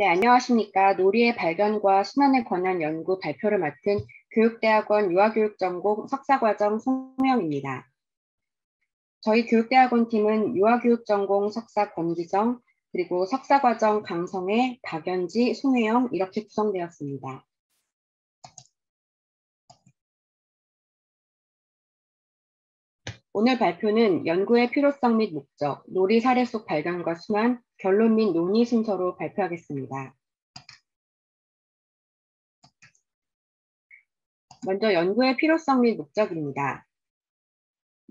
네, 안녕하십니까. 놀이의 발견과 순환에 관한 연구 발표를 맡은 교육대학원 유아교육전공 석사과정 송명입니다. 저희 교육대학원 팀은 유아교육전공 석사 권기정, 그리고 석사과정 강성애, 박연지, 송혜영 이렇게 구성되었습니다. 오늘 발표는 연구의 필요성 및 목적, 놀이 사례 속 발견과 순환, 결론 및 논의 순서로 발표하겠습니다. 먼저 연구의 필요성 및 목적입니다.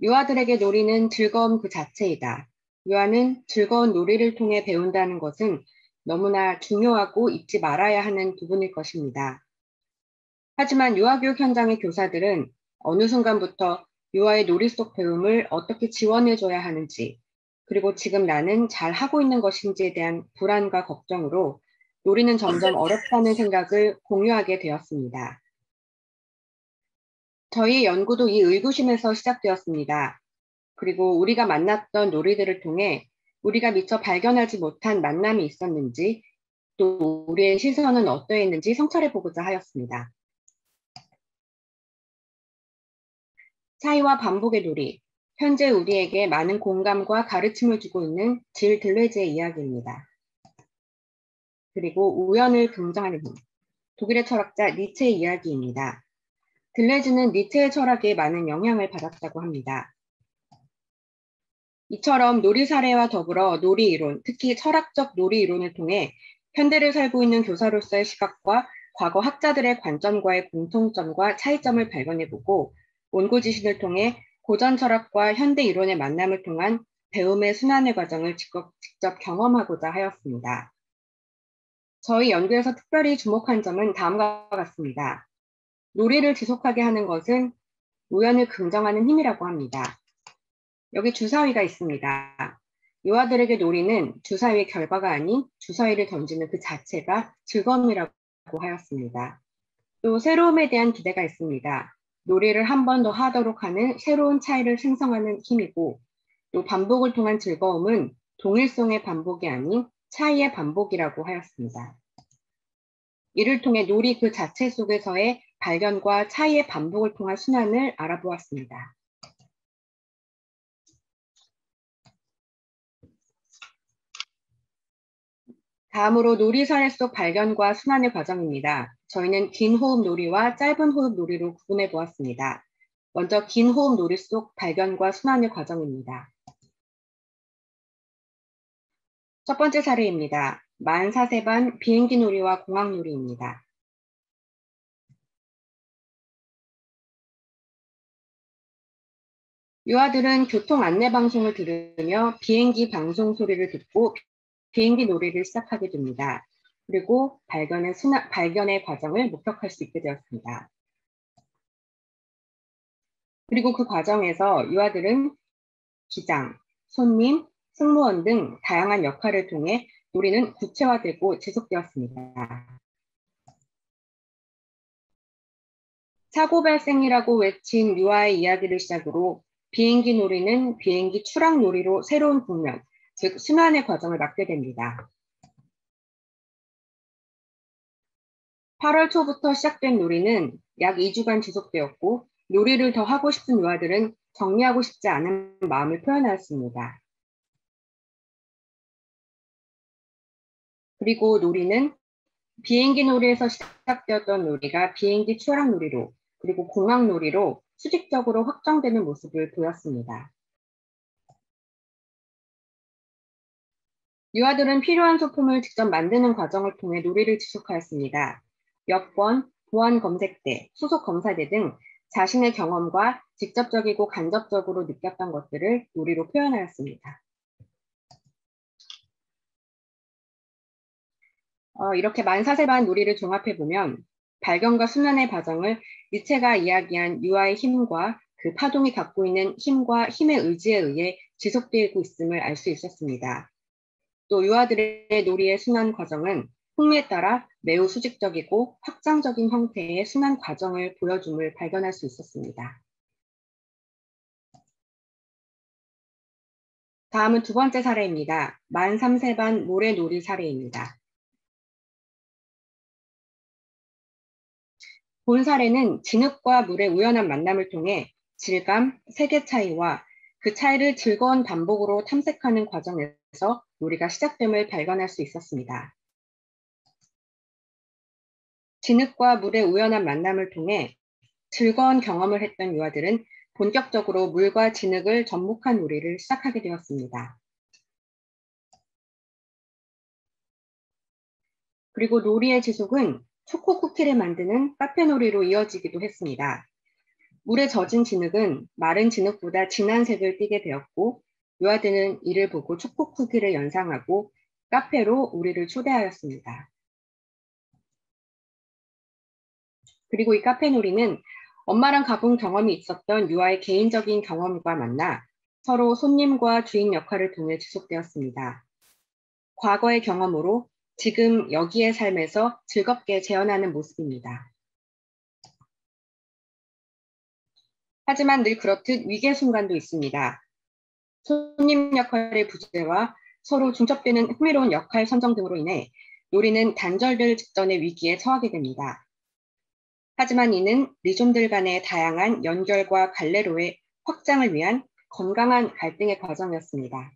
유아들에게 놀이는 즐거움 그 자체이다. 유아는 즐거운 놀이를 통해 배운다는 것은 너무나 중요하고 잊지 말아야 하는 부분일 것입니다. 하지만 유아교육 현장의 교사들은 어느 순간부터 유아의 놀이 속 배움을 어떻게 지원해줘야 하는지, 그리고 지금 나는 잘 하고 있는 것인지에 대한 불안과 걱정으로 놀이는 점점 어렵다는 생각을 공유하게 되었습니다. 저희 연구도 이 의구심에서 시작되었습니다. 그리고 우리가 만났던 놀이들을 통해 우리가 미처 발견하지 못한 만남이 있었는지, 또 우리의 시선은 어떠했는지 성찰해 보고자 하였습니다. 차이와 반복의 놀이, 현재 우리에게 많은 공감과 가르침을 주고 있는 질 들레즈의 이야기입니다. 그리고 우연을 긍정하는 힘, 독일의 철학자 니체의 이야기입니다. 들레즈는 니체의 철학에 많은 영향을 받았다고 합니다. 이처럼 놀이 사례와 더불어 놀이 이론, 특히 철학적 놀이 이론을 통해 현대를 살고 있는 교사로서의 시각과 과거 학자들의 관점과의 공통점과 차이점을 발견해보고 원고지신을 통해 고전 철학과 현대 이론의 만남을 통한 배움의 순환의 과정을 직접 경험하고자 하였습니다. 저희 연구에서 특별히 주목한 점은 다음과 같습니다. 놀이를 지속하게 하는 것은 우연을 긍정하는 힘이라고 합니다. 여기 주사위가 있습니다. 유아들에게 놀이는 주사위의 결과가 아닌 주사위를 던지는 그 자체가 즐거움이라고 하였습니다. 또 새로움에 대한 기대가 있습니다. 놀이를 한 번 더 하도록 하는 새로운 차이를 생성하는 힘이고, 또 반복을 통한 즐거움은 동일성의 반복이 아닌 차이의 반복이라고 하였습니다. 이를 통해 놀이 그 자체 속에서의 발견과 차이의 반복을 통한 순환을 알아보았습니다. 다음으로 놀이 사례 속 발견과 순환의 과정입니다. 저희는 긴 호흡 놀이와 짧은 호흡 놀이로 구분해 보았습니다. 먼저 긴 호흡 놀이 속 발견과 순환의 과정입니다. 첫 번째 사례입니다. 만 4세 반 비행기 놀이와 공항 놀이입니다. 유아들은 교통 안내 방송을 들으며 비행기 방송 소리를 듣고 비행기 놀이를 시작하게 됩니다. 그리고 발견의 과정을 목격할 수 있게 되었습니다. 그리고 그 과정에서 유아들은 기장, 손님, 승무원 등 다양한 역할을 통해 놀이는 구체화되고 지속되었습니다. 사고 발생이라고 외친 유아의 이야기를 시작으로 비행기 놀이는 비행기 추락 놀이로 새로운 국면, 즉 순환의 과정을 맞게 됩니다. 8월 초부터 시작된 놀이는 약 2주간 지속되었고, 놀이를 더 하고 싶은 유아들은 정리하고 싶지 않은 마음을 표현하였습니다. 그리고 놀이는 비행기 놀이에서 시작되었던 놀이가 비행기 추락 놀이로, 그리고 공항 놀이로 수직적으로 확장되는 모습을 보였습니다. 유아들은 필요한 소품을 직접 만드는 과정을 통해 놀이를 지속하였습니다. 여권, 보안 검색대, 수속 검사대 등 자신의 경험과 직접적이고 간접적으로 느꼈던 것들을 놀이로 표현하였습니다. 이렇게 만사세반 놀이를 종합해보면 발견과 순환의 과정을 니체가 이야기한 유아의 힘과 그 파동이 갖고 있는 힘과 힘의 의지에 의해 지속되고 있음을 알 수 있었습니다. 또 유아들의 놀이의 순환 과정은 흥미에 따라 매우 수직적이고 확장적인 형태의 순환 과정을 보여줌을 발견할 수 있었습니다. 다음은 두 번째 사례입니다. 만 3세 반 모래놀이 사례입니다. 본 사례는 진흙과 물의 우연한 만남을 통해 질감, 세계 차이와 그 차이를 즐거운 반복으로 탐색하는 과정에서 놀이가 시작됨을 발견할 수 있었습니다. 진흙과 물의 우연한 만남을 통해 즐거운 경험을 했던 유아들은 본격적으로 물과 진흙을 접목한 놀이를 시작하게 되었습니다. 그리고 놀이의 지속은 초코 쿠키를 만드는 카페 놀이로 이어지기도 했습니다. 물에 젖은 진흙은 마른 진흙보다 진한 색을 띠게 되었고, 유아들은 이를 보고 초코 쿠키를 연상하고 카페로 우리를 초대하였습니다. 그리고 이 카페 놀이는 엄마랑 가본 경험이 있었던 유아의 개인적인 경험과 만나 서로 손님과 주인 역할을 통해 지속되었습니다. 과거의 경험으로 지금 여기의 삶에서 즐겁게 재현하는 모습입니다. 하지만 늘 그렇듯 위기의 순간도 있습니다. 손님 역할의 부재와 서로 중첩되는 흥미로운 역할 선정 등으로 인해 놀이는 단절될 직전의 위기에 처하게 됩니다. 하지만 이는 리존들 간의 다양한 연결과 갈래로의 확장을 위한 건강한 갈등의 과정이었습니다.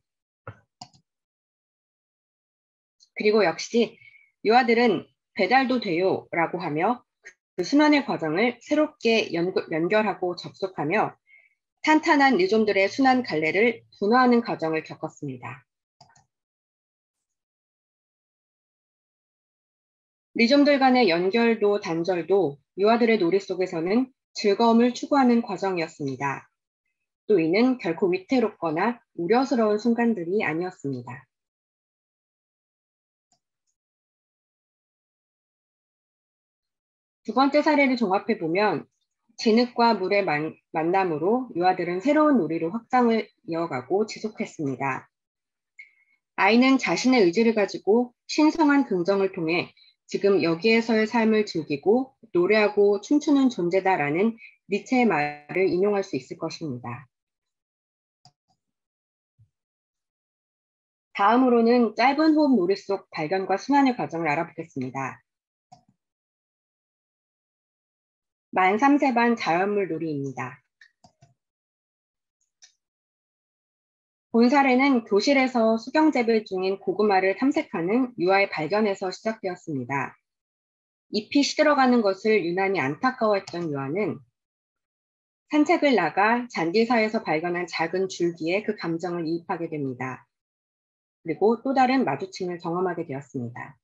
그리고 역시 유아들은 배달도 돼요 라고 하며 그 순환의 과정을 새롭게 연결하고 접속하며 탄탄한 리존들의 순환 갈래를 분화하는 과정을 겪었습니다. 리존들 간의 연결도 단절도 유아들의 놀이 속에서는 즐거움을 추구하는 과정이었습니다. 또 이는 결코 위태롭거나 우려스러운 순간들이 아니었습니다. 두 번째 사례를 종합해 보면 진흙과 물의 만남으로 유아들은 새로운 놀이로 확장을 이어가고 지속했습니다. 아이는 자신의 의지를 가지고 신성한 긍정을 통해 지금 여기에서의 삶을 즐기고 노래하고 춤추는 존재다라는 니체의 말을 인용할 수 있을 것입니다. 다음으로는 짧은 호흡 놀이 속 발견과 순환의 과정을 알아보겠습니다. 만 3세 반 자연물 놀이입니다. 본 사례는 교실에서 수경 재배 중인 고구마를 탐색하는 유아의 발견에서 시작되었습니다. 잎이 시들어가는 것을 유난히 안타까워했던 유아는 산책을 나가 잔디사에서 발견한 작은 줄기에 그 감정을 이입하게 됩니다. 그리고 또 다른 마주침을 경험하게 되었습니다.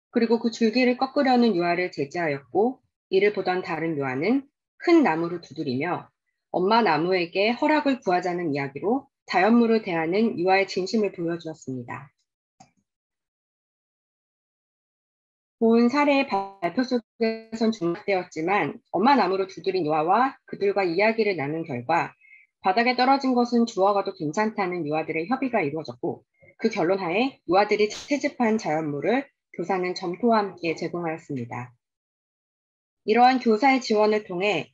그리고 그 줄기를 꺾으려는 유아를 제지하였고, 이를 보던 다른 유아는 큰 나무를 두드리며 엄마 나무에게 허락을 구하자는 이야기로 자연물을 대하는 유아의 진심을 보여주었습니다. 본 사례의 발표 속에선 중략되었지만 엄마 나무를 두드린 유아와 그들과 이야기를 나눈 결과 바닥에 떨어진 것은 주워가도 괜찮다는 유아들의 협의가 이루어졌고, 그 결론하에 유아들이 채집한 자연물을 교사는 점토와 함께 제공하였습니다. 이러한 교사의 지원을 통해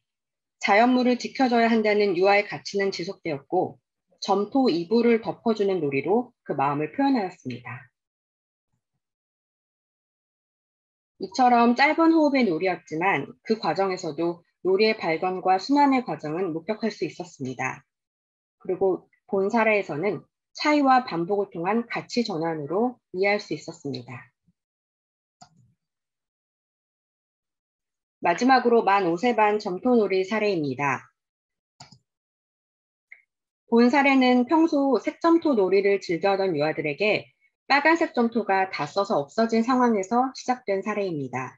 자연물을 지켜줘야 한다는 유아의 가치는 지속되었고, 점토 이불을 덮어주는 놀이로 그 마음을 표현하였습니다. 이처럼 짧은 호흡의 놀이였지만 그 과정에서도 놀이의 발견과 순환의 과정은 목격할 수 있었습니다. 그리고 본 사례에서는 차이와 반복을 통한 가치 전환으로 이해할 수 있었습니다. 마지막으로 만 5세 반 점토놀이 사례입니다. 본 사례는 평소 색점토 놀이를 즐겨하던 유아들에게 빨간색 점토가 다 써서 없어진 상황에서 시작된 사례입니다.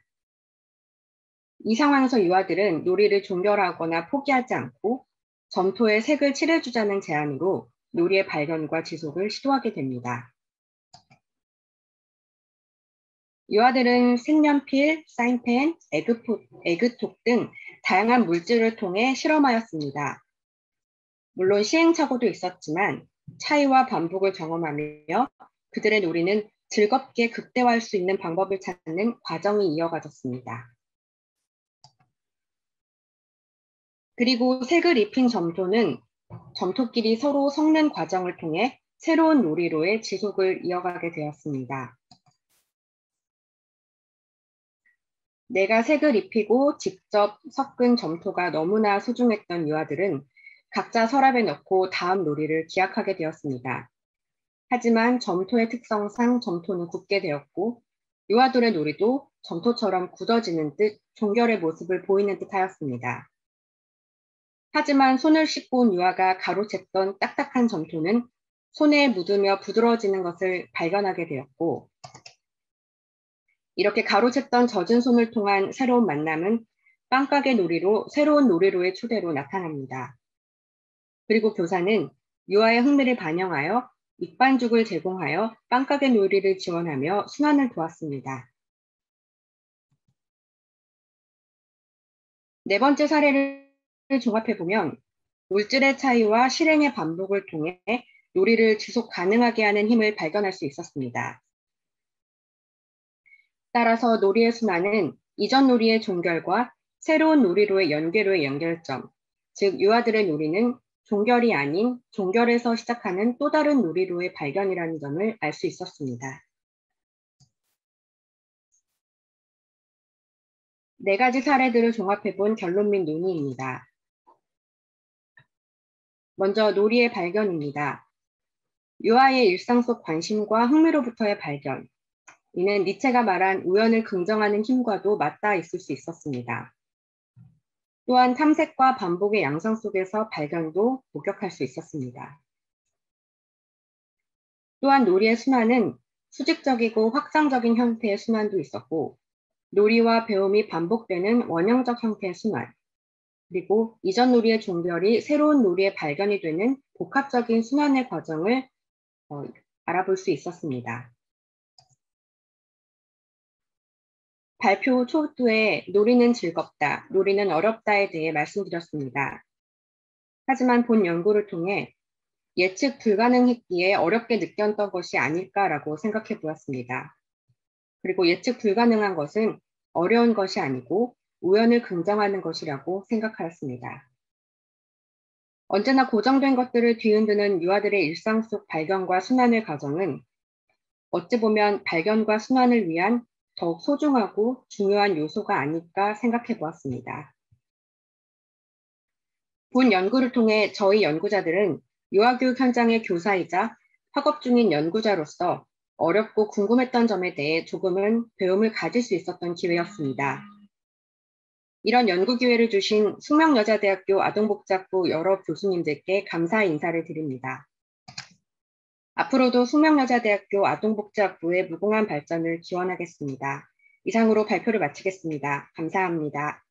이 상황에서 유아들은 놀이를 종결하거나 포기하지 않고 점토에 색을 칠해주자는 제안으로 놀이의 발견과 지속을 시도하게 됩니다. 유아들은 색연필, 사인펜, 에그톡 등 다양한 물질을 통해 실험하였습니다. 물론 시행착오도 있었지만 차이와 반복을 경험하며 그들의 놀이는 즐겁게 극대화할 수 있는 방법을 찾는 과정이 이어가졌습니다. 그리고 색을 입힌 점토는 점토끼리 서로 섞는 과정을 통해 새로운 놀이로의 지속을 이어가게 되었습니다. 내가 색을 입히고 직접 섞은 점토가 너무나 소중했던 유아들은 각자 서랍에 넣고 다음 놀이를 기약하게 되었습니다. 하지만 점토의 특성상 점토는 굳게 되었고 유아들의 놀이도 점토처럼 굳어지는 듯 종결의 모습을 보이는 듯 하였습니다. 하지만 손을 씻고 온 유아가 가로챘던 딱딱한 점토는 손에 묻으며 부드러워지는 것을 발견하게 되었고 이렇게 가로챘던 젖은 손을 통한 새로운 만남은 빵가게 놀이로 새로운 놀이로의 초대로 나타납니다. 그리고 교사는 유아의 흥미를 반영하여 밑반죽을 제공하여 빵가게 놀이를 지원하며 순환을 도왔습니다. 네 번째 사례를 종합해보면 물질의 차이와 실행의 반복을 통해 놀이를 지속 가능하게 하는 힘을 발견할 수 있었습니다. 따라서 놀이의 순환은 이전 놀이의 종결과 새로운 놀이로의 연계로의 연결점, 즉 유아들의 놀이는 종결이 아닌 종결에서 시작하는 또 다른 놀이로의 발견이라는 점을 알 수 있었습니다. 네 가지 사례들을 종합해본 결론 및 논의입니다. 먼저 놀이의 발견입니다. 유아의 일상 속 관심과 흥미로부터의 발견. 이는 니체가 말한 우연을 긍정하는 힘과도 맞닿아 있을 수 있었습니다. 또한 탐색과 반복의 양상 속에서 발견도 목격할 수 있었습니다. 또한 놀이의 순환은 수직적이고 확장적인 형태의 순환도 있었고 놀이와 배움이 반복되는 원형적 형태의 순환, 그리고 이전 놀이의 종결이 새로운 놀이의 발견이 되는 복합적인 순환의 과정을 알아볼 수 있었습니다. 발표 초두에 놀이는 즐겁다, 놀이는 어렵다에 대해 말씀드렸습니다. 하지만 본 연구를 통해 예측 불가능했기에 어렵게 느꼈던 것이 아닐까라고 생각해 보았습니다. 그리고 예측 불가능한 것은 어려운 것이 아니고 우연을 긍정하는 것이라고 생각하였습니다. 언제나 고정된 것들을 뒤흔드는 유아들의 일상 속 발견과 순환의 과정은 어찌 보면 발견과 순환을 위한 더욱 소중하고 중요한 요소가 아닐까 생각해 보았습니다. 본 연구를 통해 저희 연구자들은 유아교육 현장의 교사이자 학업 중인 연구자로서 어렵고 궁금했던 점에 대해 조금은 배움을 가질 수 있었던 기회였습니다. 이런 연구 기회를 주신 숙명여자대학교 아동복지학부 여러 교수님들께 감사의 인사를 드립니다. 앞으로도 숙명여자대학교 아동복지학부의 무궁한 발전을 기원하겠습니다. 이상으로 발표를 마치겠습니다. 감사합니다.